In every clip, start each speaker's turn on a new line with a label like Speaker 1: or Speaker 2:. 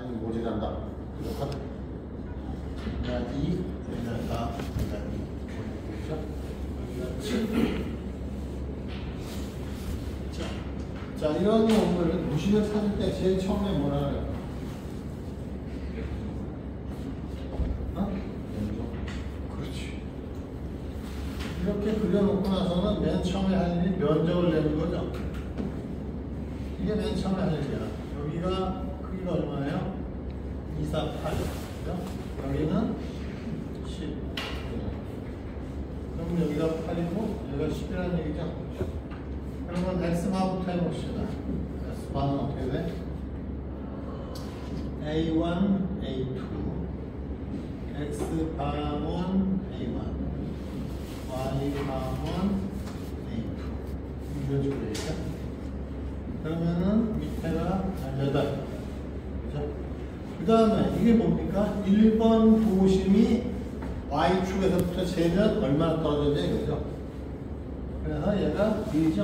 Speaker 1: 많이 모자란다. 부족하다. 여기가 2, 여기가 4, 여기가 2. 그렇죠? 여기가 7. 자, 이런 놈을 무식을 찾을 때 제일 처음에 뭐라 그래요? 어? 그렇지. 이렇게 그려놓고 나서는 맨 처음에 할 일이 면적을 내는 거죠. 이게 맨 처음에 할 일이야. 여기가 크기가 얼마예요? 2, 4, 8. 그죠? 여기는 10. 그럼 여기가 8이고 여기가 10이라는 얘기죠. 그러면 X바부터 해봅시다. X바는 어떻게 돼? A1, A2, X바는 A1, Y바는 A2. 이런 식으로 되겠죠? 그러면은 밑에가 8. 그죠? 그 다음에 이게 뭡니까? 1번 도심이 Y축에서부터 재면 얼마나 떨어졌냐 이거죠? 그래서 얘가 1이죠?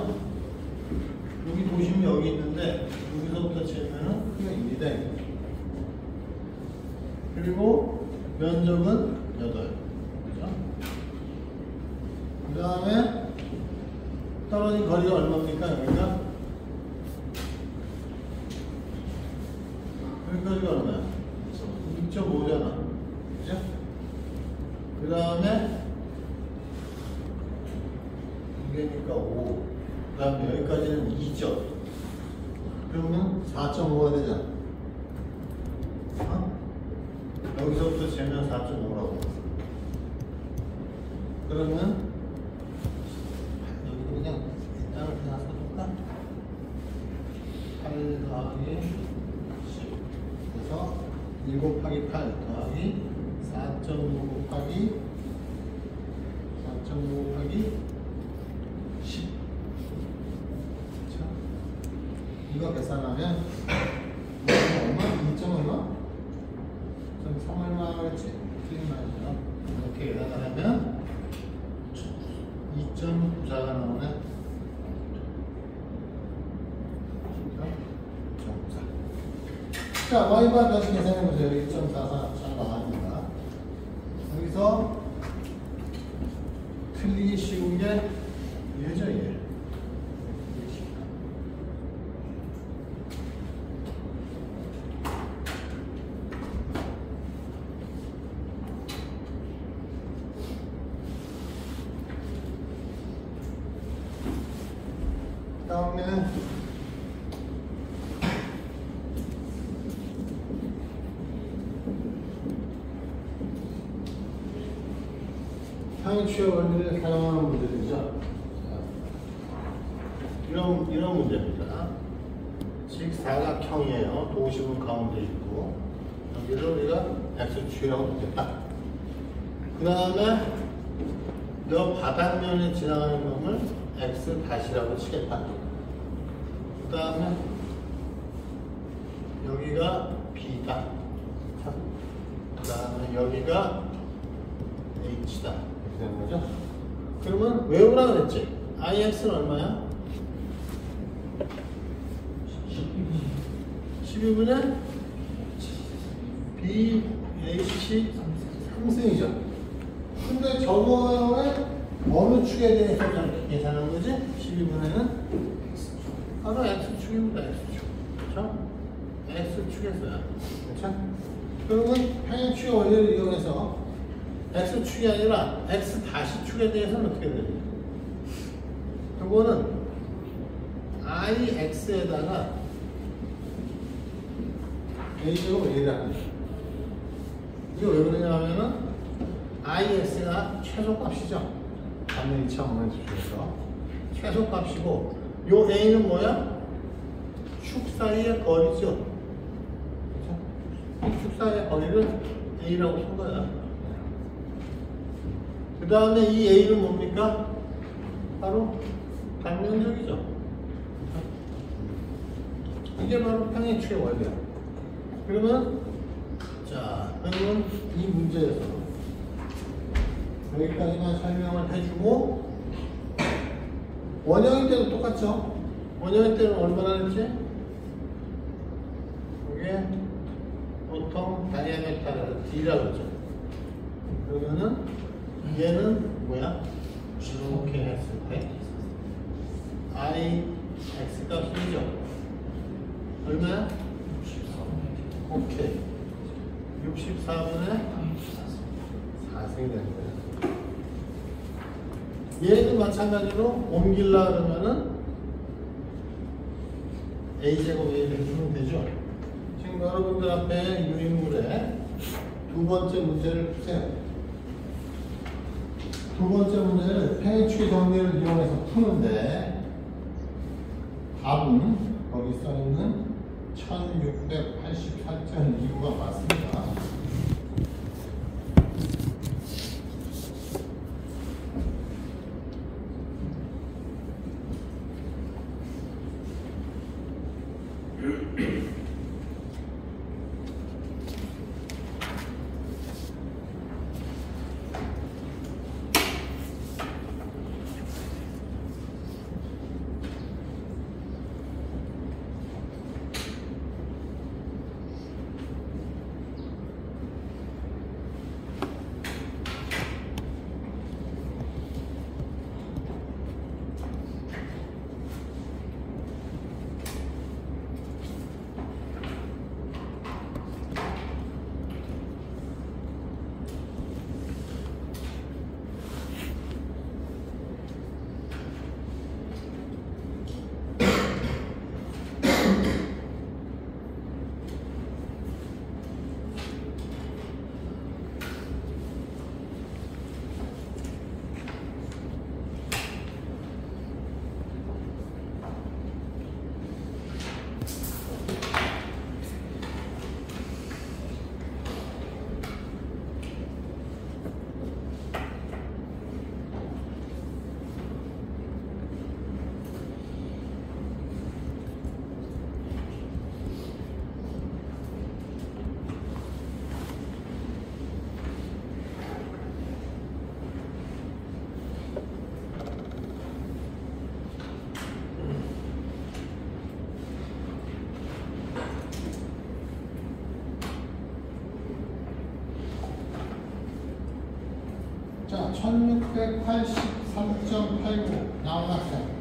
Speaker 1: 여기 도심이 여기 있는데 여기서부터 재면은 그게 1이다. 그리고 면적은 8. 그죠? 그 다음에 떨어진 거리가 얼마입니까? 여기가? 여기까지가 얼마야? 6.5잖아. 그죠? 그 다음에 이게니까 5. 그 다음에 여기까지는 2점. 그러면 4.5가 되잖아. 어? 여기서부터 재면 4.5라고. 그러면 여기 그냥 일단은 그냥 써줄까? 8 더하기 10. 그래서 1 곱하기 8 더하기 4.5 곱하기 10. 이거 계산하면 얼마? 2점 얼마? 좀 3 얼마 그랬지? 틀린 말이죠. 이렇게 계산을 하면 2.94가 나오네. 2.94. 자, Y바 다시 계산해보세요. 1.44 잘 나갑니다. 여기서 틀리기 쉬운 게 얘죠, 얘. 다음에 상위치의 원리를 사용하는 문제들이죠. 이런 문제입니다. 즉 사각형이에요. 도심은 가운데 있고 여기를 우리가 X축이라고 놓겠다. 그 다음에 이 바닥면에 지나가는 놈을 X 다시라고 치겠다. 그 다음에 여기가 B다. 그 다음에 여기가 H다. 이렇게 되는 거죠. 그러면 외우라 그랬지? IX는 얼마야? 12분의 BH 3승이죠. 근데 저거에 어느 축에 대해서 이렇게 계산한 거지? 12분에는 바로 X축입니다. X축. 그렇죠? X축에서야. 그렇죠? 그러면 평행축의 원리를 이용해서 X축이 아니라 X 다시 축에 대해서는 어떻게 되냐? 그거는 IX에다가 A제곱 A라는 거예요. 이게 왜 그러냐 하면은 IX가 최소값이죠. 반면 2차원의 수준에서 최소값이고 요 A는 뭐야? 축 사이의 거리죠. 그렇죠? 축 사이의 거리를 A라고 쓴 거야. 그 다음에 이 A는 뭡니까? 바로 단면적이죠. 이게 바로 평행축의 원리야. 그러면 자, 그러면 이 문제에서 여기까지만 설명을 해주고 원형일 때도 똑같죠? 원형일 때는 얼마나 했지? 이게 보통 다이아메탈을 D라고 그러죠. 그러면은 얘는 뭐야? 이렇게 했을 때 I X 값이죠. 얼마야? 오케이. 64분의 4승이 되는 거야. 얘도 마찬가지로 옮길라 그러면은 A제곱 A를 해주면 되죠. 지금 여러분들 앞에 유인물에 두 번째 문제를 푸세요. 두 번째 문제는 팽이축의 정리를 이용해서 푸는데 답은 거기 써있는 1684.29가 맞습니다. 자, 1683.89 나온 학생.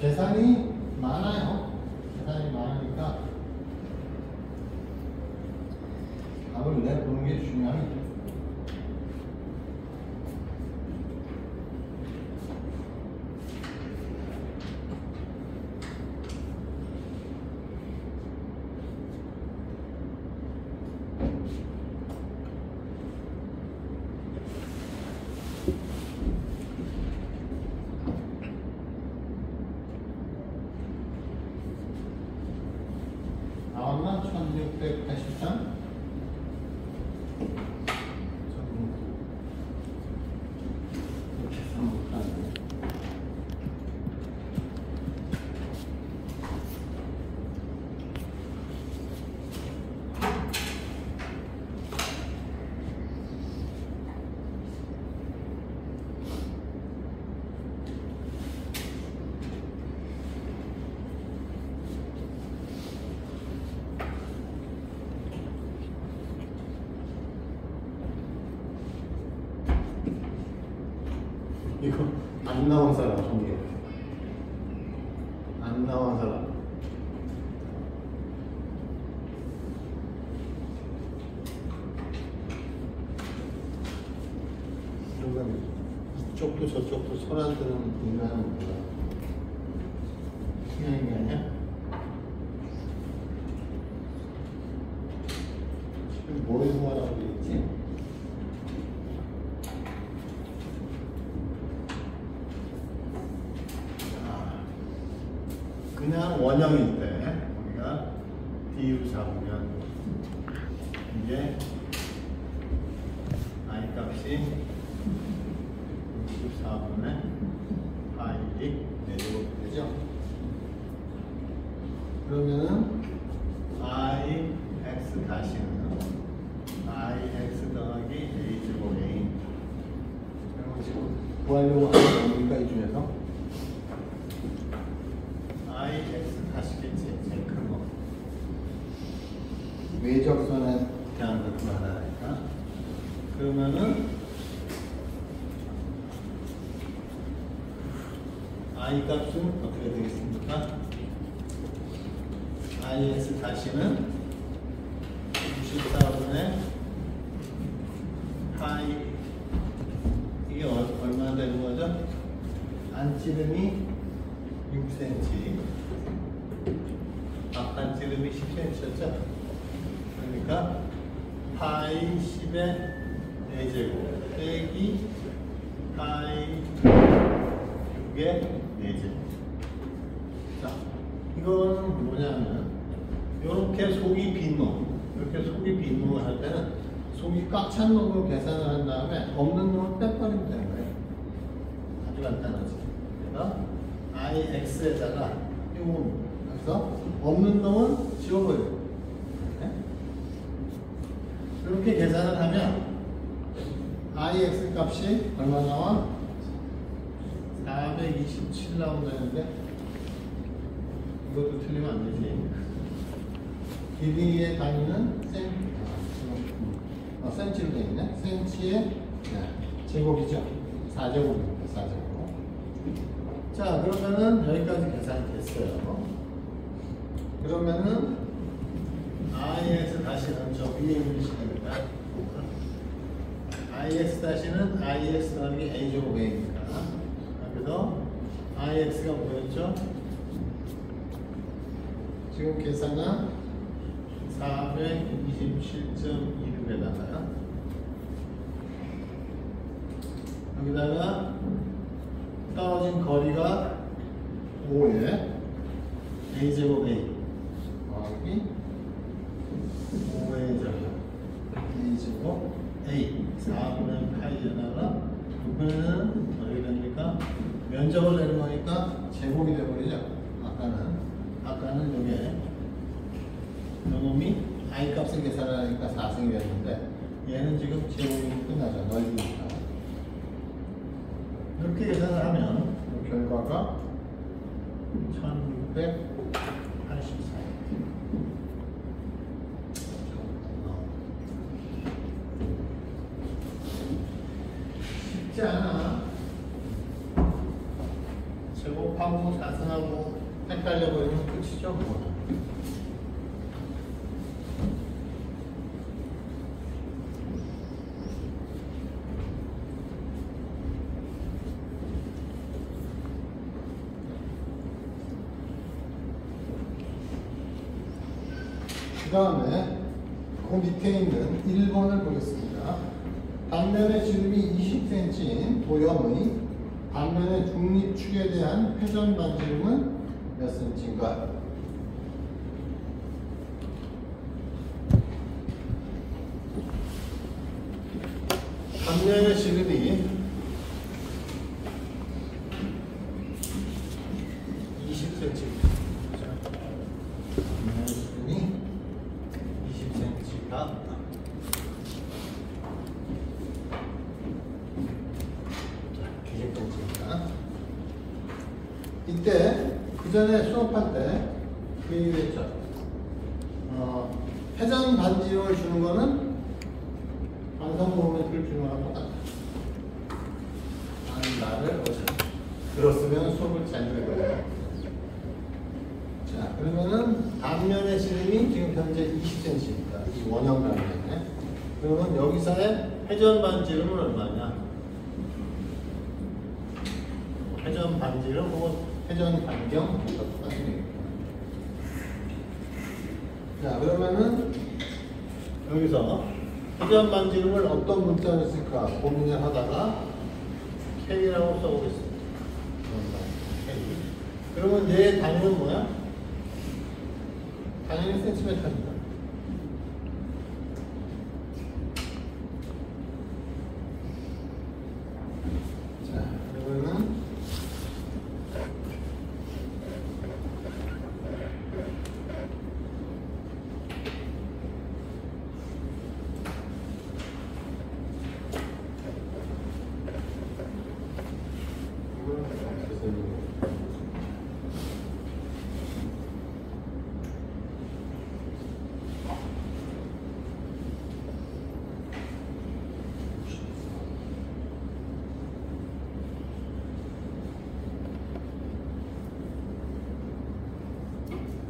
Speaker 1: 계산이 많아요. 계산이 많으니까 답을 내보는 게 중요합니다. 나왔나? 1683? 이렇게 계산 못하네. 이거 안 나온 사람 손이에요. 안 나온 사람. 그럼 이쪽도 저쪽도 손 안 드는 인간은 뭐야? 중요한 게 아니야? 지금 뭘 구하라고 되어있지? 그냥 원형일 때 우리가 du 잡으면 이게 I 값이 64분의 파이 내제곱 되죠? 그러면은 I x 다시는 I x 더하기 a 제곱 a 이런 식으로 구하려고 하는 겁니까 이 중에서? I x 다시겠지 제일 큰 거. 외적선에 대한 것도 하나니까. 그러면은 I 값은 어떻게 되겠습니까? IX 다시는 94분의 파이 이게 얼마나 되는 거죠? 안찌름이 6cm 앞안찌름이 10cm였죠? 그러니까 파이 10의 4제곱 빼기 파이 6의 4제곱. 자, 이거는 뭐냐면 이렇게 속이 빈 놈, 이렇게 속이 빈 놈을 할 때는 속이 꽉 찬 놈으로 계산을 한 다음에 없는 놈을 빼버리면 되는 거예요. 아주 간단하지. 그래서 IX에다가 이거 그래서 없는 놈은 지워버려요. 이렇게 계산을 하면 IX 값이 얼마 나와? 427 나온다는데 이것도 틀리면 안 되지. 길이의 단위는 센치로 되어 있네. 센치의 제곱이죠. 4제곱입니다. 4제곱. 자, 그러면은 여기까지 계산이 됐어요. 그러면은 IX 다시는 저 위에 있는 시간입니다. IX 다시는 IX 더하기 A제곱 A니까. 그래서 IX가 뭐였죠? 지금 계산은 427.26에다가요. 여기다가 떨어진 거리가 5에 A제곱 A 더하기 5의 제곱 A제곱 A 4분의 파이에다가 6분은 어떻게 됩니까? 면적을 내는 거니까 제곱이 되어버리죠. 아까는 이게 요놈이 I 값을 계산하니까 4승이 됐는데 얘는 지금 제곱이 끝나죠. 넓으니까. 이렇게 계산을 하면 결과가 1684. 쉽지 않아. 제곱하고 4승하고 헷갈려버리면 끝이죠. 뭐. 그 다음에 그 밑에 있는 1번을 보겠습니다. 단면의 지름이 20cm인 도형의 단면의 중립축에 대한 회전 반지름은 몇 cm인가? 단면의 지름이 20cm. 이때 그 전에 수업할 때 그 얘기했죠. 회전 반지름을 주는 거는 반성 모멘트를 주는 거랑 똑같다. 나를 오셨다. 들었으면 수업을 잘 들을 거예요. 자, 그러면은 단면의 지름이 지금 현재 20cm입니다. 이 원형 단면에. 그러면 여기서의 회전 반지름은 얼마냐? 회전 반지름 혹은 회전 반경 똑같은 얘기입니다. 자, 그러면은 여기서 회전 반지름을 어떤 문자로 쓸까 고민을 하다가 K라고 써보겠습니다. K. 그러면 얘의 단위는 뭐야? 당연히 센티미터입니다. 자, 그러면은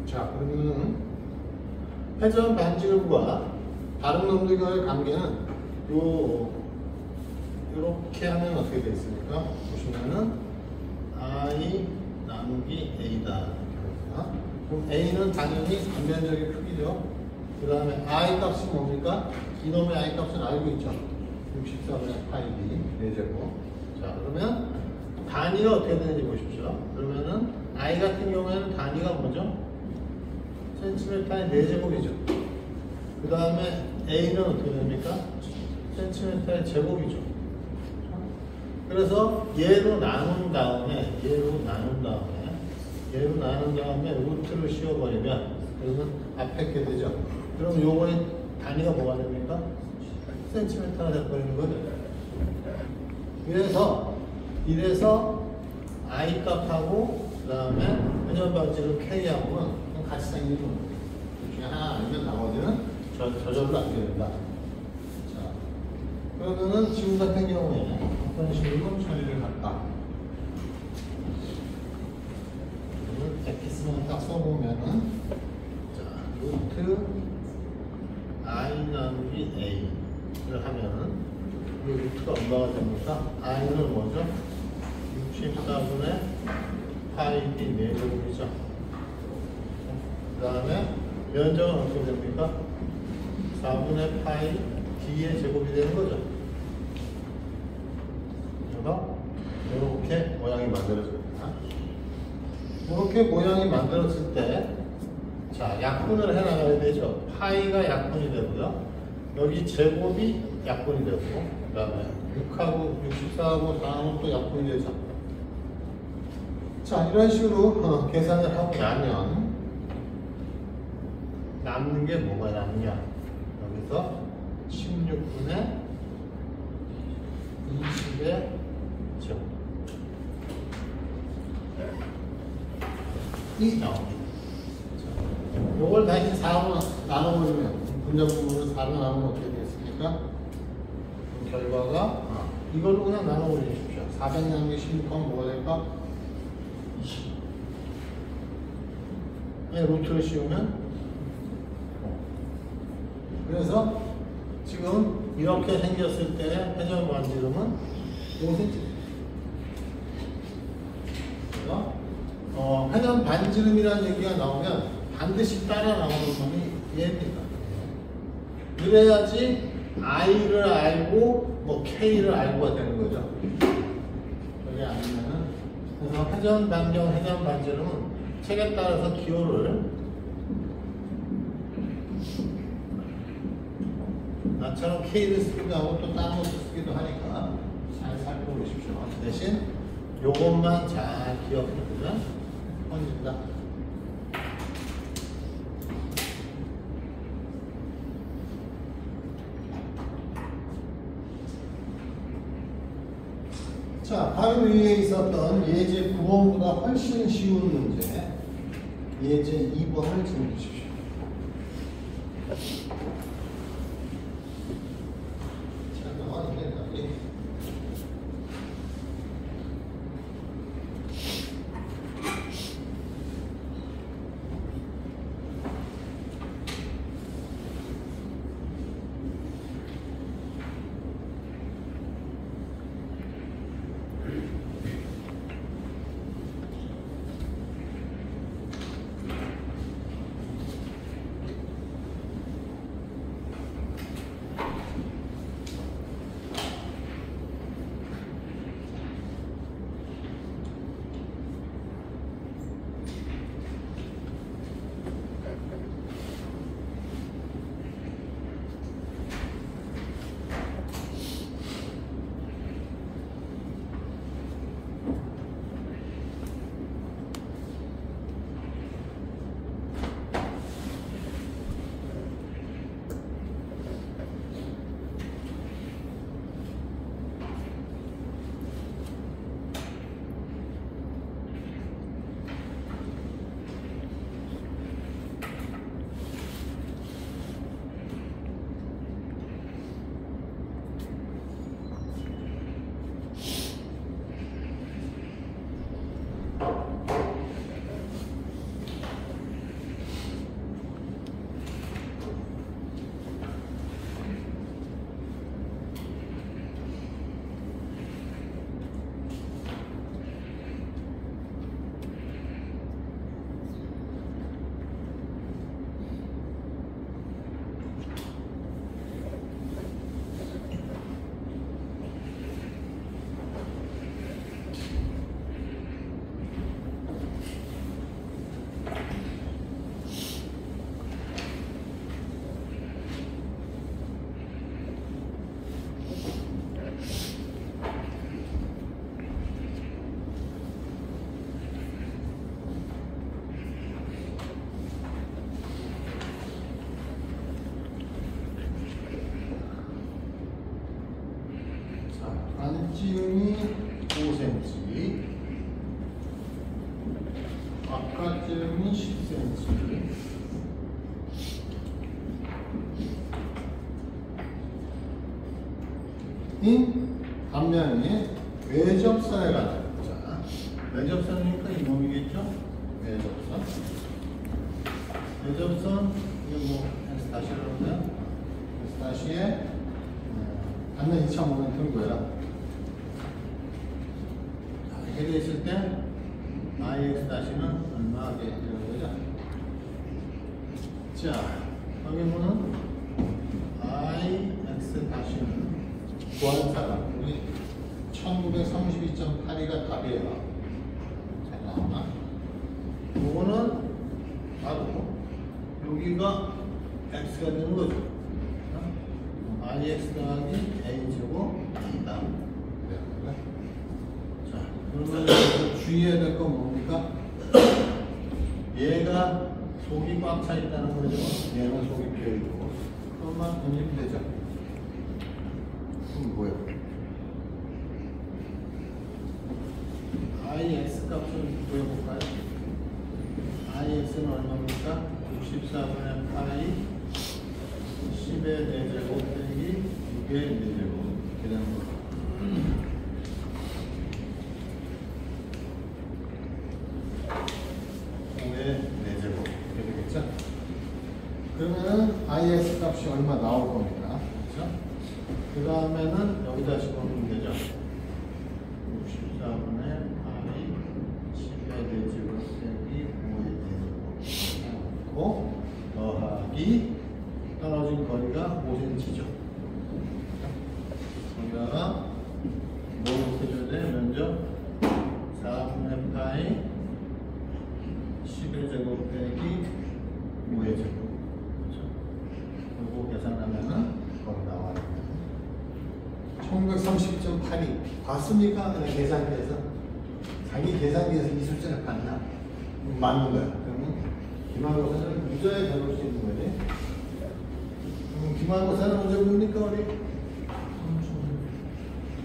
Speaker 1: 자, 그러면은 회전 반지름과 다른 놈들과의 관계는 요렇게 하면 어떻게 되어 있습니까? 보시면은 I 나누기 A다. 그럼 A는 당연히 단면적인 크기죠. 그 다음에 I 값이 뭡니까? 이놈의 I 값은 알고 있죠. 64분의 파이 B 4제곱. 자, 그러면 단위가 어떻게 되는지 보십시오. 그러면은 I 같은 경우에는 단위가 뭐죠? 센티미터의 4제곱이죠. 그 다음에 A는 어떻게 됩니까? 센티미터의 제곱이죠. 그래서 얘로 나눈 다음에 루트를 씌워버리면 그러면 앞에 있게 되죠. 그럼 요거의 단위가 뭐가 됩니까? 센티미터가 돼버리는 거죠. 이래서 I 값하고 그 다음에 회전 반지름 K하고는 같이 생기는 겁니다. 둘 중에 하나 아니면 나머지는 저절로 안 됩니다. 자, 그러면은 지금 같은 경우에 어떤 식으로 처리를 할까? 엑스만 딱 써보면은 자, 루트 I 나누기 A를 하면은 이 루트가 얼마가 됩니까? I는 뭐죠? 64분의 파이 B 4제곱이죠. 그 다음에 면적은 어떻게 됩니까? 4분의 파이 D의 제곱이 되는 거죠. 그래서 이렇게 모양이 만들어집니다. 이렇게 모양이 만들어질 때, 자, 약분을 해나가야 되죠. 파이가 약분이 되고요. 여기 제곱이 약분이 되고, 그 다음에 6하고 64하고 4하고 또 약분이 되죠. 자, 이런 식으로 계산을 하고 나면 남는 게 뭐가 남냐? 여기서 16분의 20의 제곱 이 나옵니다. 이걸 다시 4로 나눠버리면 분자 부분을 4로 나누면 어떻게 되겠습니까? 결과가 이걸로 그냥 나눠버리십시오. 400 나누기 16하면 뭐가 될까? 20. 루트를 씌우면 그래서 지금 이렇게 생겼을 때 회전 반지름은 5cm. 회전 반지름이라는 얘기가 나오면 반드시 따라 나오는 놈이 얘입니다. 그래야지 I를 알고 뭐 K를 알고가 되는 거죠. 그게 아니면은 그래서 회전 반경, 회전 반지름은 책에 따라서 기호를 나처럼 K를 쓰기도 하고 또 다른 것도 쓰기도 하니까 잘 살펴보십시오. 대신 요것만 잘 기억해두면 혼진다. 자, 바로 위에 있었던 예제 9번보다 훨씬 쉬운 문제, 예제 2번을 지금 보십시오. 안지름이 5cm, 바깥지름이 10cm. 인 반면에 외접선에 관한, 자, 외접선이니까 이 놈이겠죠? 외접선. 외접선, 이게 뭐, S 다시라는데요? S 다시에 반면 2차 모멘트는 뭐야? 이렇게 돼 있을 때, IX 다시는 얼마게 되는 거죠? 자, 여기 보면 IX 다시는 구하는 사람, 우리 1932.82가 답이에요. 잘 나오나? 요거는 봐도 여기가 x가 되는 거죠. IX 더하기 A제곱 A다. 자, 그러면 주의해야 될 건 뭡니까? 얘가 속이 꽉 차 있다는 거죠. 얘는 속이 비어 있고. 그것만 보면 되죠. 그럼 뭐예요? IX 값을 구해볼까요? IX는 얼마입니까? 64분의 파이 10의 4제곱 빼기 6의 4제곱 이렇게 되는 거죠. 5의 4제곱 이렇게 되겠죠? 그러면 IX 값이 얼마 나올 겁니다. 그렇죠? 그 다음에는 여기다 집어넣으면 되죠. 64분의 파이 10의 4제곱 빼기 5의 4제곱 넣고 더하기 떨어진 거리가 5cm죠. 여기다가 뭐 해줘야 돼? 면적 4분의 파이 10의 제곱 빼기 5의 제곱. 그렇죠? 그리고 계산하면은 거기 나와요. 1930.82 봤습니까? 그냥 계산기에서 자기 계산기에서 이 숫자를 봤나? 맞는 거야. 그러면 기말고사는 유자에 배울 수 있는 거지. 기말고사는 언제 봅니까 우리?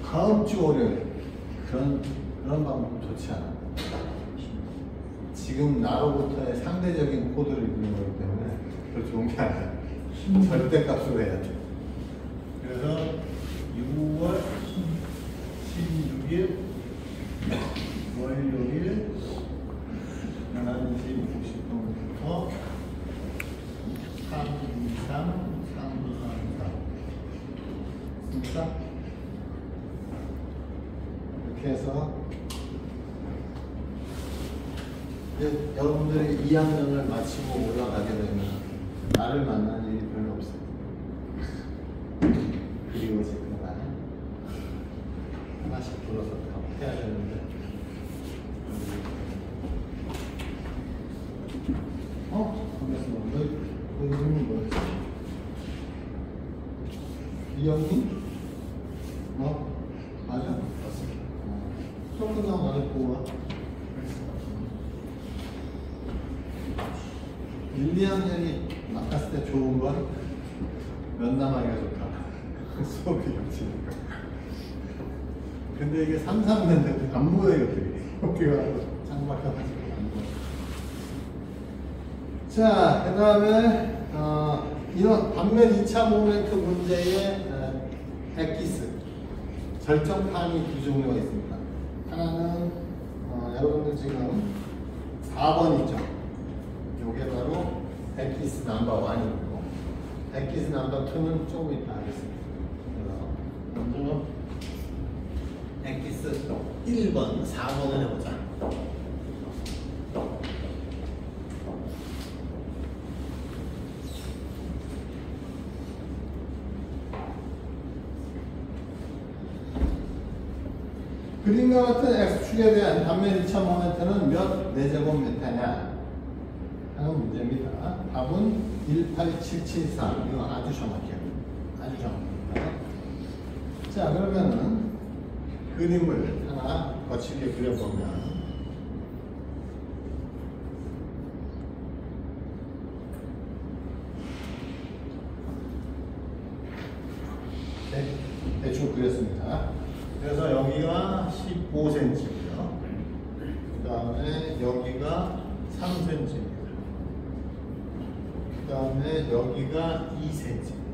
Speaker 1: 다음 주 월요일. 그런 방법 좋지 않아. 지금 나로부터의 상대적인 코드를 읽는 거기 때문에 그렇게 좋은 게 아니야. 절대값으로 해야 돼. 그래서 6월 16일 월요일 11시 50분부터 323 진짜? 이렇게 해서 여러분들이 2학년을 마치고 올라가게 되면 나를 만날 일이 별로 없어요. 그리워지는 날 하나씩 불러서 해야 되는데 잠깐만 너 이름이 뭐였지? 이영희? 맞아? 맞습니다. 수업 끝나고 나중에 보고 와. 1, 2학년이 맡았을 때 좋은 건 면담하기가 좋다. 수업이 겹치니까. 근데 이게 3, 4학년 되면 안 모여 이것들이. 어떻게 가서 창밖에가지고 안 모여. 자, 그 다음에 이런 반면 2차 모멘트 문제의 엑기스 절정판이 두 종류가 있습니다. 하나는 여러분들 지금 4번 있죠. 요게 바로 엑기스 넘버 1이고 엑기스 넘버 2는 조금 이따 하겠습니다. 먼저 엑기스 1번, 4번을 해보자. 그림과 같은 X축에 대한 반면 2차 모멘트는 몇 내제곱미터냐 하는 문제입니다. 답은 18773. 이거 아주 정확해요. 아주 정확합니다. 자, 그러면은 그림을 하나 거칠게 그려보면 대충 그렸습니다. 그래서 여기가 15cm고요. 그 다음에 여기가 3cm입니다. 그 다음에 여기가 2cm.